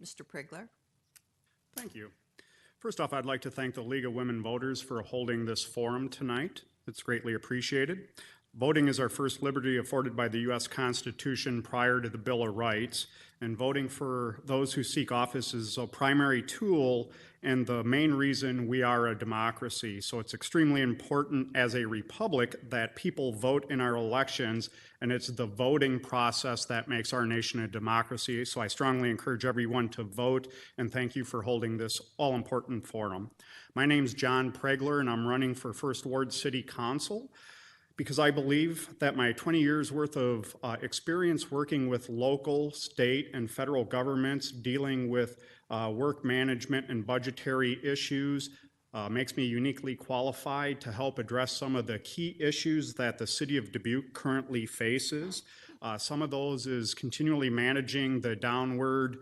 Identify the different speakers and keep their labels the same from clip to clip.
Speaker 1: Mr. Pregler.
Speaker 2: Thank you. First off, I'd like to thank the League of Women Voters for holding this forum tonight. It's greatly appreciated. Voting is our first liberty afforded by the U.S. Constitution prior to the Bill of Rights, and voting for those who seek office is a primary tool and the main reason we are a democracy. So it's extremely important as a republic that people vote in our elections, and it's the voting process that makes our nation a democracy. So I strongly encourage everyone to vote, and thank you for holding this all-important forum. My name's John Pregler, and I'm running for First Ward City Council because I believe that my 20 years worth of experience working with local, state, and federal governments dealing with work management and budgetary issues makes me uniquely qualified to help address some of the key issues that the city of Dubuque currently faces. Some of those is continually managing the downward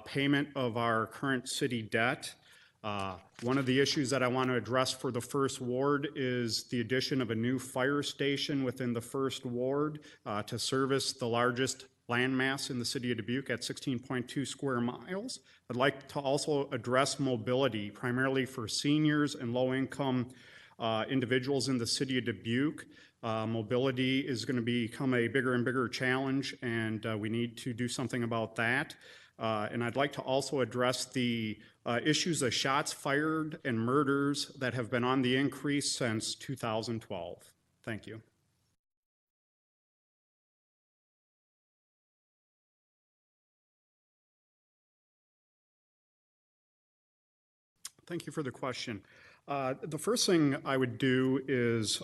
Speaker 2: payment of our current city debt. One of the issues that I want to address for the first ward is the addition of a new fire station within the first ward to service the largest landmass in the city of Dubuque at 16.2 square miles. I'd like to also address mobility, primarily for seniors and low-income individuals in the city of Dubuque. Mobility is going to become a bigger and bigger challenge, and we need to do something about that. And I'd like to also address the issues of shots fired and murders that have been on the increase since 2012. Thank you. Thank you for the question. The first thing I would do is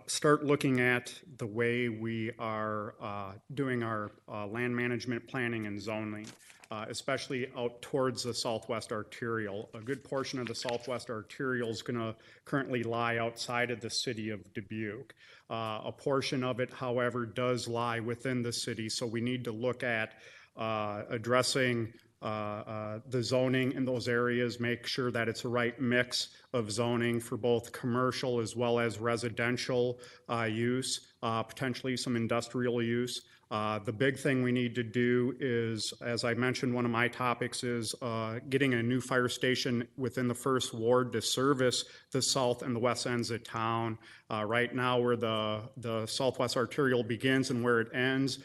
Speaker 2: start looking at the way we are doing our land management planning and zoning, especially out towards the Southwest Arterial. A good portion of the Southwest Arterial is going to currently lie outside of the city of Dubuque. A portion of it, however, does lie within the city, so we need to look at addressing the zoning in those areas, make sure that it's the right mix of zoning for both commercial as well as residential use, potentially some industrial use. The big thing we need to do is, as I mentioned, one of my topics is getting a new fire station within the first ward to service the south and the west ends of town. Right now, where the Southwest Arterial begins and where it ends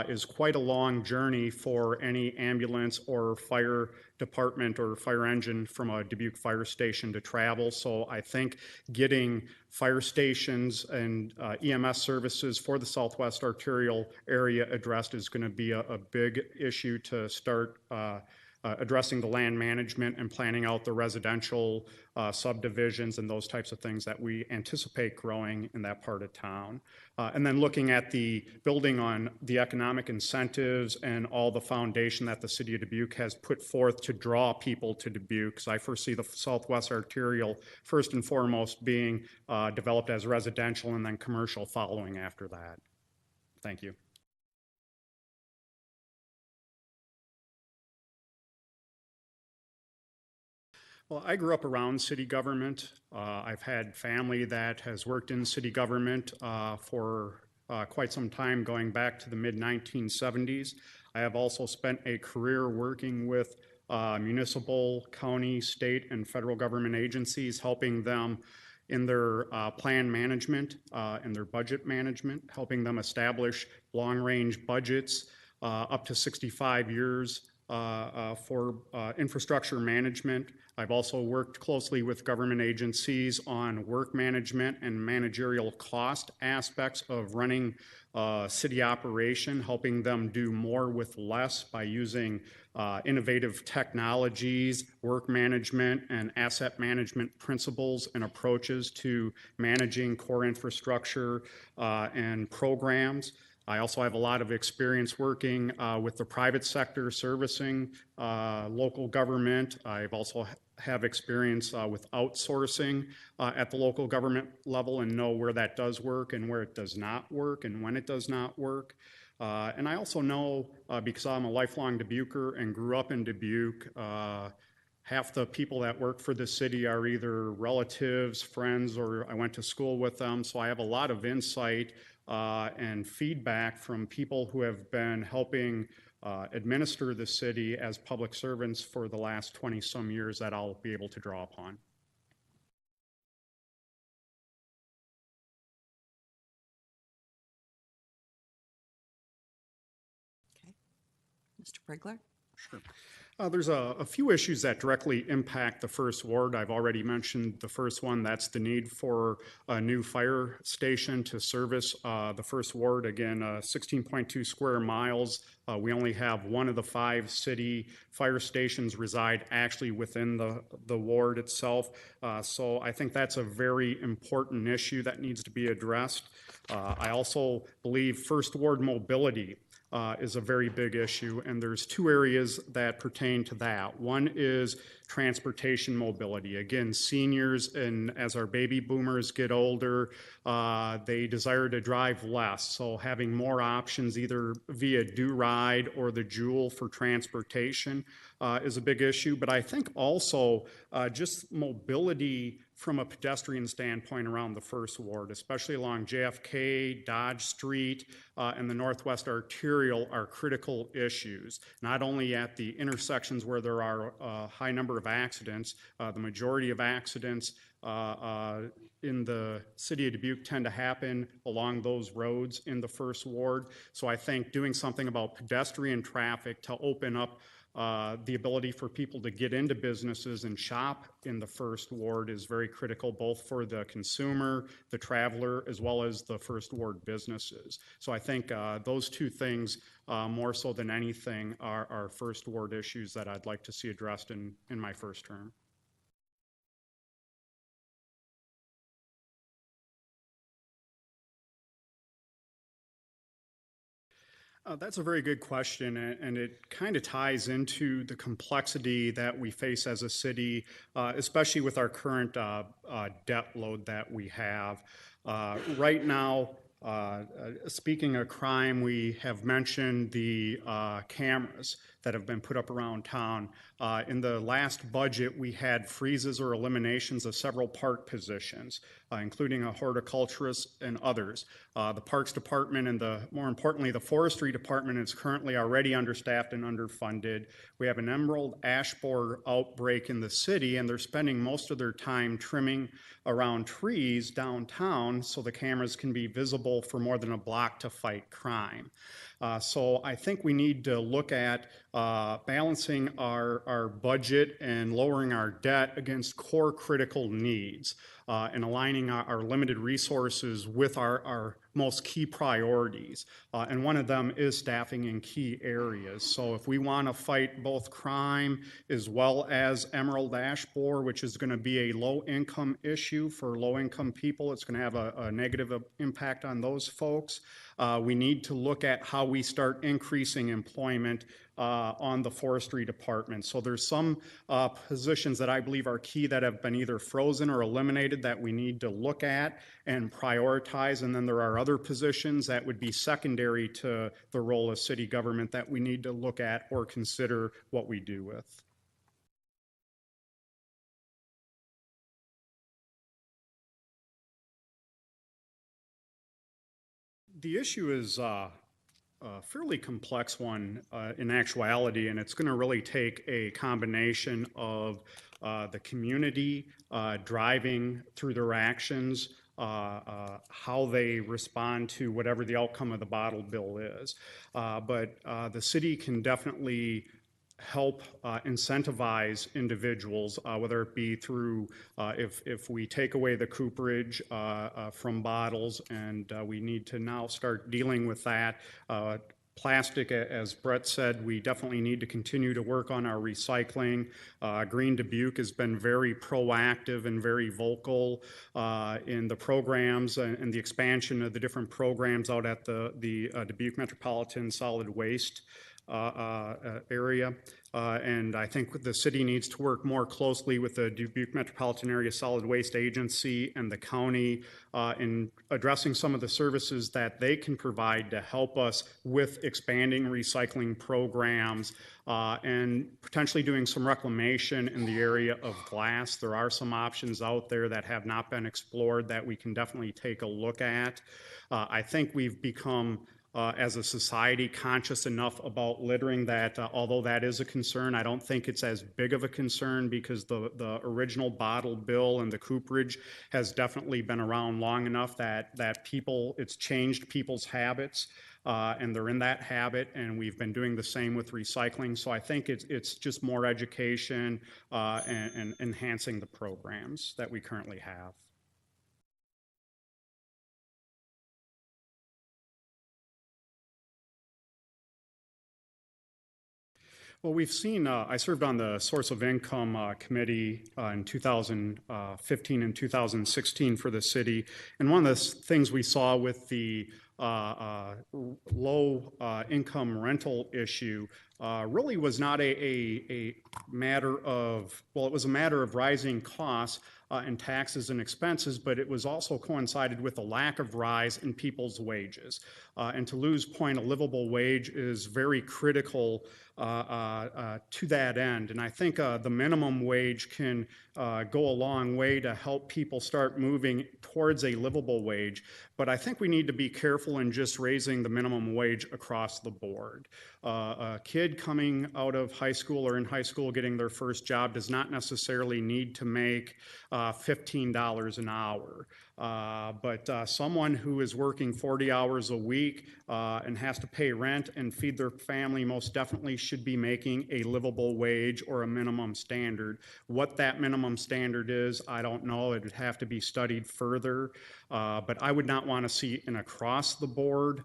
Speaker 2: is quite a long journey for any ambulance or fire department or fire engine from a Dubuque fire station to travel. So I think getting fire stations and EMS services for the Southwest Arterial area addressed is going to be a big issue to start addressing the land management and planning out the residential subdivisions and those types of things that we anticipate growing in that part of town. And then looking at the building on the economic incentives and all the foundation that the city of Dubuque has put forth to draw people to Dubuque. So I foresee the Southwest Arterial first and foremost being developed as residential and then commercial following after that. Thank you. Well, I grew up around city government. I've had family that has worked in city government for quite some time, going back to the mid-1970s. I have also spent a career working with municipal, county, state, and federal government agencies, helping them in their plan management and their budget management, helping them establish long-range budgets up to 65 years for infrastructure management. I've also worked closely with government agencies on work management and managerial cost aspects of running city operation, helping them do more with less by using innovative technologies, work management, and asset management principles and approaches to managing core infrastructure and programs. I also have a lot of experience working with the private sector, servicing local government. I've also have experience with outsourcing at the local government level and know where that does work and where it does not work and when it does not work. And I also know, because I'm a lifelong Dubuquer and grew up in Dubuque, half the people that work for the city are either relatives, friends, or I went to school with them. So I have a lot of insight and feedback from people who have been helping administer the city as public servants for the last 20-some years that I'll be able to draw upon.
Speaker 1: Okay. Mr. Pregler?
Speaker 2: Sure. There's a few issues that directly impact the first ward. I've already mentioned the first one. That's the need for a new fire station to service the first ward. Again, 16.2 square miles. We only have one of the 5 city fire stations reside actually within the ward itself. So I think that's a very important issue that needs to be addressed. I also believe first ward mobility is a very big issue, and there's 2 areas that pertain to that. One is transportation mobility. Again, seniors, and as our baby boomers get older, they desire to drive less. So having more options either via Do-Ride or the Jewel for transportation is a big issue. But I think also just mobility from a pedestrian standpoint around the first ward, especially along JFK, Dodge Street, and the Northwest Arterial are critical issues, not only at the intersections where there are a high number of accidents. The majority of accidents in the city of Dubuque tend to happen along those roads in the first ward. So I think doing something about pedestrian traffic to open up the ability for people to get into businesses and shop in the first ward is very critical, both for the consumer, the traveler, as well as the first ward businesses. So I think those 2 things, more so than anything, are first ward issues that I'd like to see addressed in my first term. That's a very good question, and it kind of ties into the complexity that we face as a city, especially with our current debt load that we have. Right now, speaking of crime, we have mentioned the cameras that have been put up around town. In the last budget, we had freezes or eliminations of several park positions, including a horticulturist and others. The Parks Department and more importantly, the Forestry Department is currently already understaffed and underfunded. We have an emerald ash borer outbreak in the city, and they're spending most of their time trimming around trees downtown so the cameras can be visible for more than a block to fight crime. So I think we need to look at balancing our budget and lowering our debt against core critical needs and aligning our limited resources with our most key priorities. And one of them is staffing in key areas. So if we want to fight both crime as well as emerald ash borer, which is going to be a low-income issue for low-income people, it's going to have a negative impact on those folks. We need to look at how we start increasing employment on the Forestry Department. So there's some positions that I believe are key that have been either frozen or eliminated that we need to look at and prioritize. And then there are other positions that would be secondary to the role of city government that we need to look at or consider what we do with. The issue is a fairly complex one in actuality, and it's going to really take a combination of the community driving through their actions, how they respond to whatever the outcome of the bottle bill is. But the city can definitely help incentivize individuals, whether it be through if we take away the cooperage from bottles, and we need to now start dealing with that. Plastic, as Brett said, we definitely need to continue to work on our recycling. Green Dubuque has been very proactive and very vocal in the programs and the expansion of the different programs out at the Dubuque Metropolitan Solid Waste area. And I think the city needs to work more closely with the Dubuque Metropolitan Area Solid Waste Agency and the county in addressing some of the services that they can provide to help us with expanding recycling programs and potentially doing some reclamation in the area of glass. There are some options out there that have not been explored that we can definitely take a look at. I think we've become as a society conscious enough about littering that although that is a concern, I don't think it's as big of a concern because the original bottle bill and the cooperage has definitely been around long enough that it's changed people's habits. And they're in that habit, and we've been doing the same with recycling. So I think it's just more education and enhancing the programs that we currently have. Well, we've seen, I served on the Source of Income Committee in 2015 and 2016 for the city. And one of the things we saw with the low income rental issue really was not a matter of, well, it was a matter of rising costs and taxes and expenses, but it was also coincided with a lack of rise in people's wages. And to Lou's point, a livable wage is very critical to that end. And I think the minimum wage can go a long way to help people start moving towards a livable wage. But I think we need to be careful in just raising the minimum wage across the board. A kid coming out of high school or in high school getting their first job does not necessarily need to make $15 an hour. But someone who is working 40 hours a week and has to pay rent and feed their family most definitely should be making a livable wage or a minimum standard. What that minimum standard is, I don't know. It would have to be studied further. But I would not want to see an across-the-board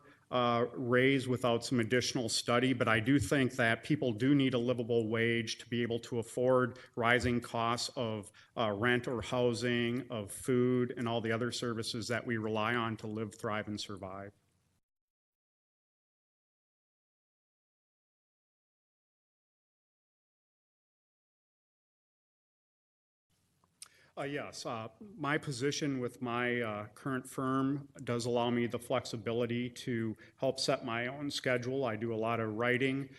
Speaker 2: raise without some additional study, but I do think that people do need a livable wage to be able to afford rising costs of rent or housing, of food, and all the other services that we rely on to live, thrive, and survive. Yes, my position with my current firm does allow me the flexibility to help set my own schedule. I do a lot of writing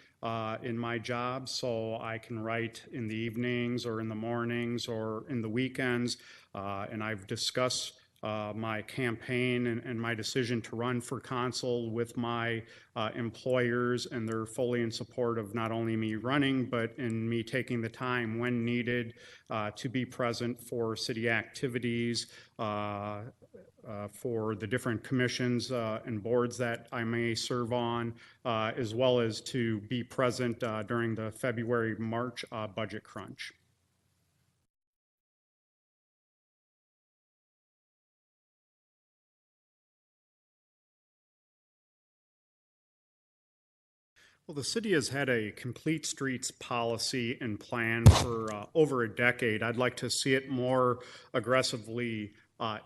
Speaker 2: in my job, so I can write in the evenings or in the mornings or in the weekends. And I've discussed my campaign and my decision to run for consul with my employers, and they're fully in support of not only me running, but in me taking the time when needed to be present for city activities, for the different commissions and boards that I may serve on, as well as to be present during the February-March budget crunch. Well, the city has had a complete streets policy and plan for over a decade. I'd like to see it more aggressively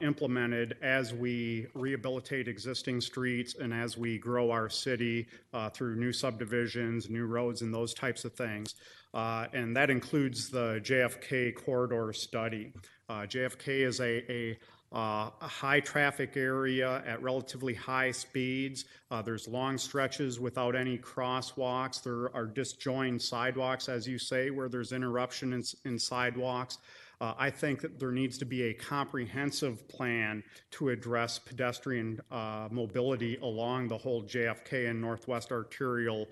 Speaker 2: implemented as we rehabilitate existing streets and as we grow our city through new subdivisions, new roads, and those types of things. And that includes the JFK corridor study. JFK is a high traffic area at relatively high speeds. There's long stretches without any crosswalks. There are disjoined sidewalks, as you say, where there's interruption in sidewalks. I think that there needs to be a comprehensive plan to address pedestrian mobility along the whole JFK and Northwest Arterial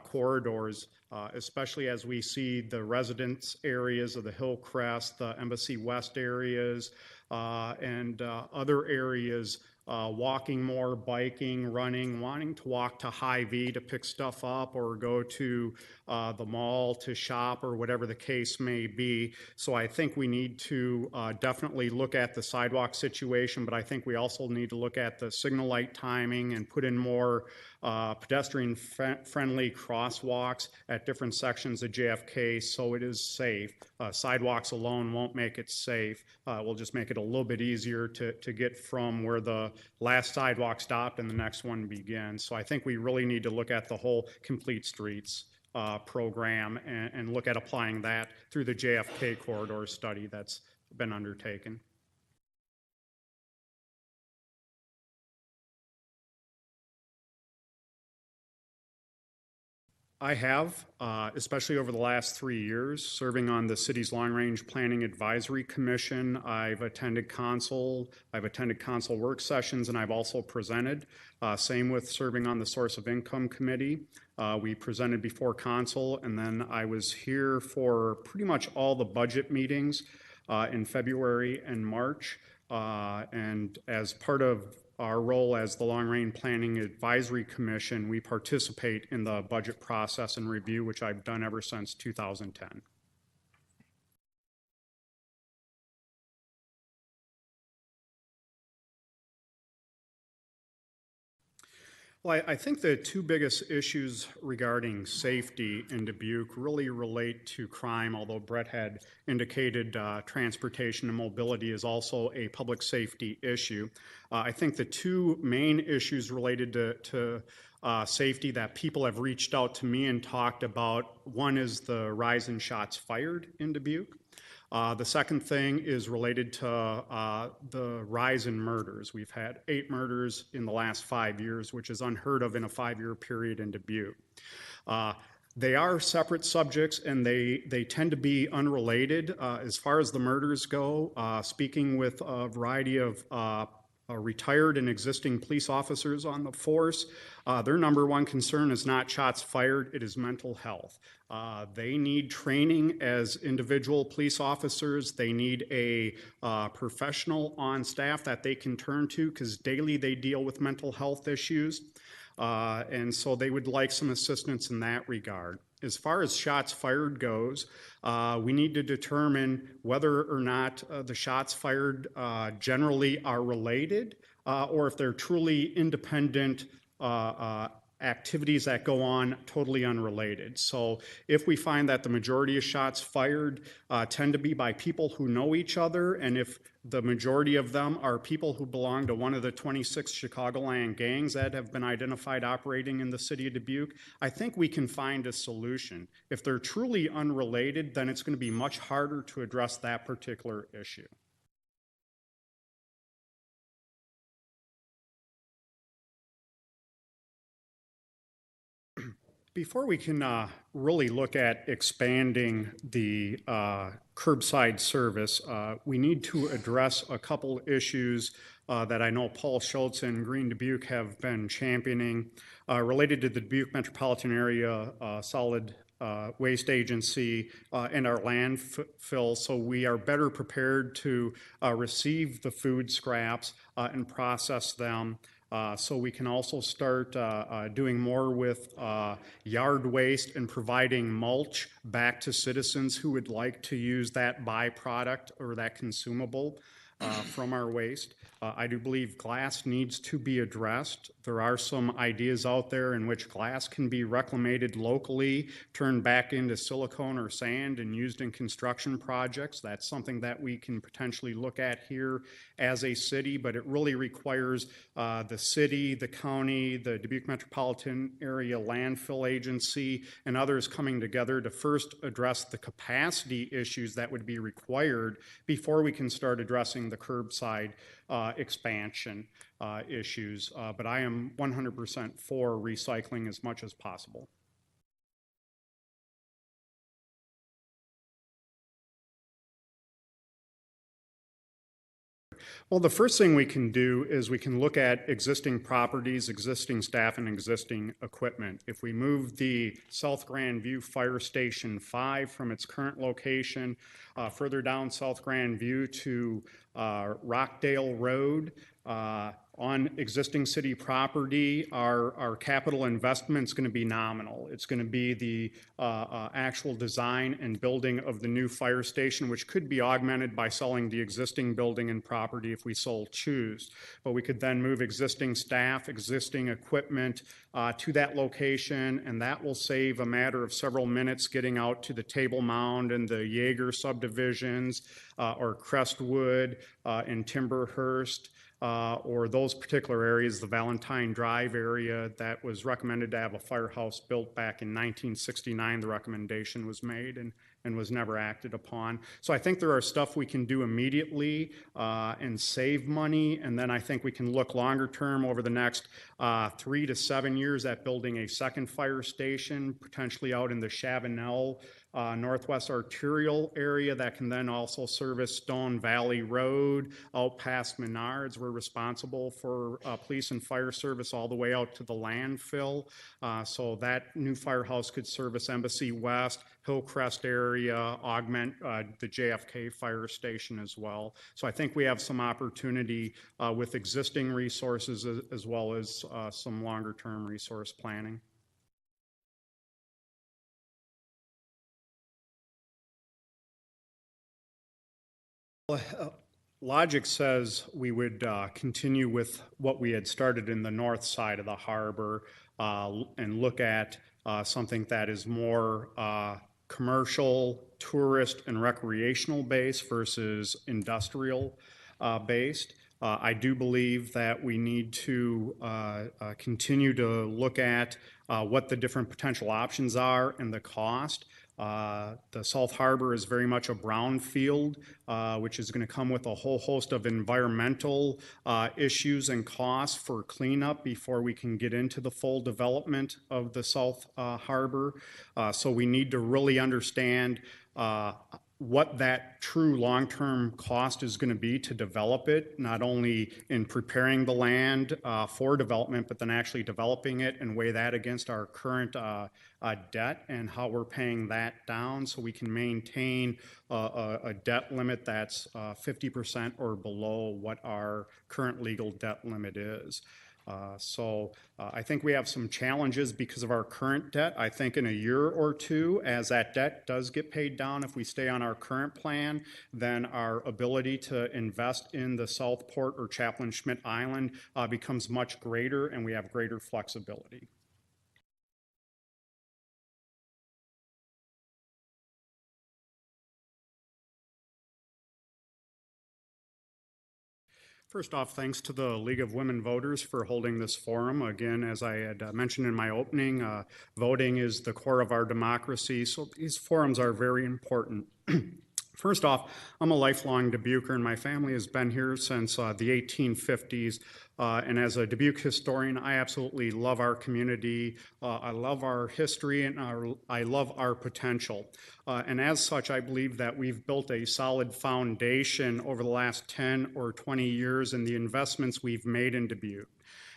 Speaker 2: corridors, especially as we see the residence areas of the Hillcrest, the Embassy West areas, and other areas walking more, biking, running, wanting to walk to Hy-Vee to pick stuff up or go to the mall to shop or whatever the case may be. So I think we need to definitely look at the sidewalk situation, but I think we also need to look at the signal light timing and put in more pedestrian-friendly crosswalks at different sections of JFK so it is safe. Sidewalks alone won't make it safe. We'll just make it a little bit easier to get from where the last sidewalk stopped and the next one begins. So I think we really need to look at the whole complete streets program and look at applying that through the JFK corridor study that's been undertaken. I have, especially over the last 3 years, serving on the city's Long Range Planning Advisory Commission. I've attended council work sessions, and I've also presented. Same with serving on the Source of Income Committee. We presented before council, and then I was here for pretty much all the budget meetings in February and March. And as part of our role as the Long Range Planning Advisory Commission, we participate in the budget process and review, which I've done ever since 2010. Well, I think the two biggest issues regarding safety in Dubuque really relate to crime, although Brett had indicated transportation and mobility is also a public safety issue. I think the two main issues related to safety that people have reached out to me and talked about, one is the rise in shots fired in Dubuque. The second thing is related to the rise in murders. We've had 8 murders in the last 5 years, which is unheard of in a 5-year period in Dubuque. They are separate subjects, and they tend to be unrelated. As far as the murders go, speaking with a variety of retired and existing police officers on the force, their number one concern is not shots fired, it is mental health. They need training as individual police officers. They need a professional on staff that they can turn to because daily they deal with mental health issues. And so they would like some assistance in that regard. As far as shots fired goes, we need to determine whether or not the shots fired generally are related or if they're truly independent activities that go on totally unrelated. So if we find that the majority of shots fired tend to be by people who know each other, and if the majority of them are people who belong to one of the 26 Chicagoland gangs that have been identified operating in the city of Dubuque, I think we can find a solution. If they're truly unrelated, then it's going to be much harder to address that particular issue. Before we can really look at expanding the curbside service, we need to address a couple issues that I know Paul Schultz and Green Dubuque have been championing related to the Dubuque Metropolitan Area Solid Waste Agency and our landfill, so we are better prepared to receive the food scraps and process them. So we can also start doing more with yard waste and providing mulch back to citizens who would like to use that byproduct or that consumable from our waste. I do believe glass needs to be addressed. There are some ideas out there in which glass can be reclamated locally, turned back into silicone or sand and used in construction projects. That's something that we can potentially look at here as a city, but it really requires the city, the county, the Dubuque Metropolitan Area Landfill Agency, and others coming together to first address the capacity issues that would be required before we can start addressing the curbside expansion issues. But I am 100% for recycling as much as possible. Well, the first thing we can do is we can look at existing properties, existing staff, and existing equipment. If we move the South Grandview Fire Station 5 from its current location further down South Grandview to Rockdale Road, on existing city property, our capital investment is going to be nominal. It's going to be the actual design and building of the new fire station, which could be augmented by selling the existing building and property if we so choose. But we could then move existing staff, existing equipment to that location, and that will save a matter of several minutes getting out to the Table Mound and the Jaeger subdivisions or Crestwood and Timberhurst. Or those particular areas, the Valentine Drive area that was recommended to have a firehouse built back in 1969, the recommendation was made, and and was never acted upon. So I think there are stuff we can do immediately and save money, and then I think we can look longer term over the next 3 to 7 years at building a second fire station, potentially out in the Chavanel Northwest Arterial area that can then also service Stone Valley Road out past Menards. We're responsible for police and fire service all the way out to the landfill. So that new firehouse could service Embassy West, Hillcrest area, augment the JFK fire station as well. So I think we have some opportunity with existing resources as well as some longer term resource planning. Logic says we would continue with what we had started in the north side of the harbor and look at something that is more commercial, tourist, and recreational based versus industrial based. I do believe that we need to continue to look at what the different potential options are and the cost. The South Harbor is very much a brownfield, which is going to come with a whole host of environmental issues and costs for cleanup before we can get into the full development of the South Harbor. So we need to really understand what that true long-term cost is going to be to develop it, not only in preparing the land for development, but then actually developing it and weigh that against our current debt and how we're paying that down so we can maintain a debt limit that's 50% or below what our current legal debt limit is. So I think we have some challenges because of our current debt. I think in a year or two, as that debt does get paid down, if we stay on our current plan, then our ability to invest in the Southport or Chaplain Schmidt Island becomes much greater, and we have greater flexibility. First off, thanks to the League of Women Voters for holding this forum. Again, as I had mentioned in my opening, voting is the core of our democracy, so these forums are very important. First off, I'm a lifelong Dubuquer, and my family has been here since the 1850s. And as a Dubuque historian, I absolutely love our community. I love our history, and I love our potential. And as such, I believe that we've built a solid foundation over the last 10 or 20 years in the investments we've made in Dubuque.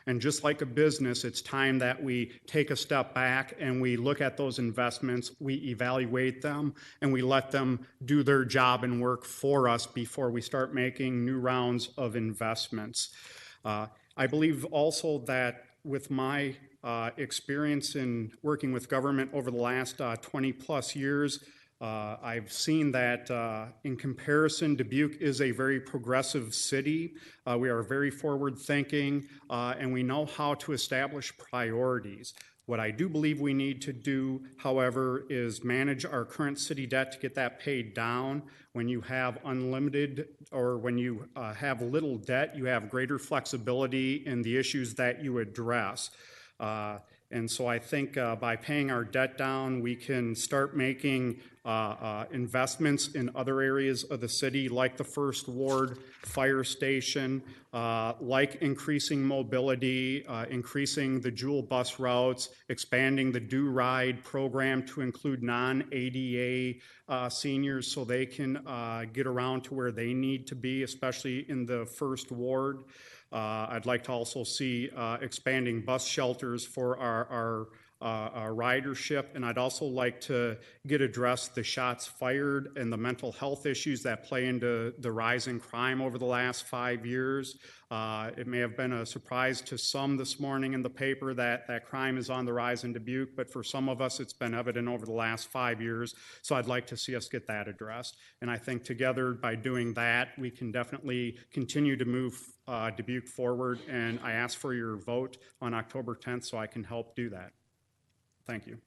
Speaker 2: And just like a business, it's time that we take a step back and we look at those investments, we evaluate them, and we let them do their job and work for us before we start making new rounds of investments. I believe also that with my experience in working with government over the last 20 plus years, I've seen that in comparison, Dubuque is a very progressive city. We are very forward thinking, and we know how to establish priorities. What I do believe we need to do, however, is manage our current city debt to get that paid down. When you have unlimited or when you have little debt, you have greater flexibility in the issues that you address. And so I think by paying our debt down, we can start making investments in other areas of the city, like the First Ward Fire Station, like increasing mobility, increasing the Jewel bus routes, expanding the Do Ride program to include non-ADA seniors so they can get around to where they need to be, especially in the First Ward. I'd like to also see expanding bus shelters for our ridership, and I'd also like to get addressed the shots fired and the mental health issues that play into the rise in crime over the last 5 years. It may have been a surprise to some this morning in the paper that crime is on the rise in Dubuque, but for some of us it's been evident over the last 5 years, so I'd like to see us get that addressed. And I think together by doing that, we can definitely continue to move Dubuque forward, and I ask for your vote on October 10th so I can help do that. Thank you.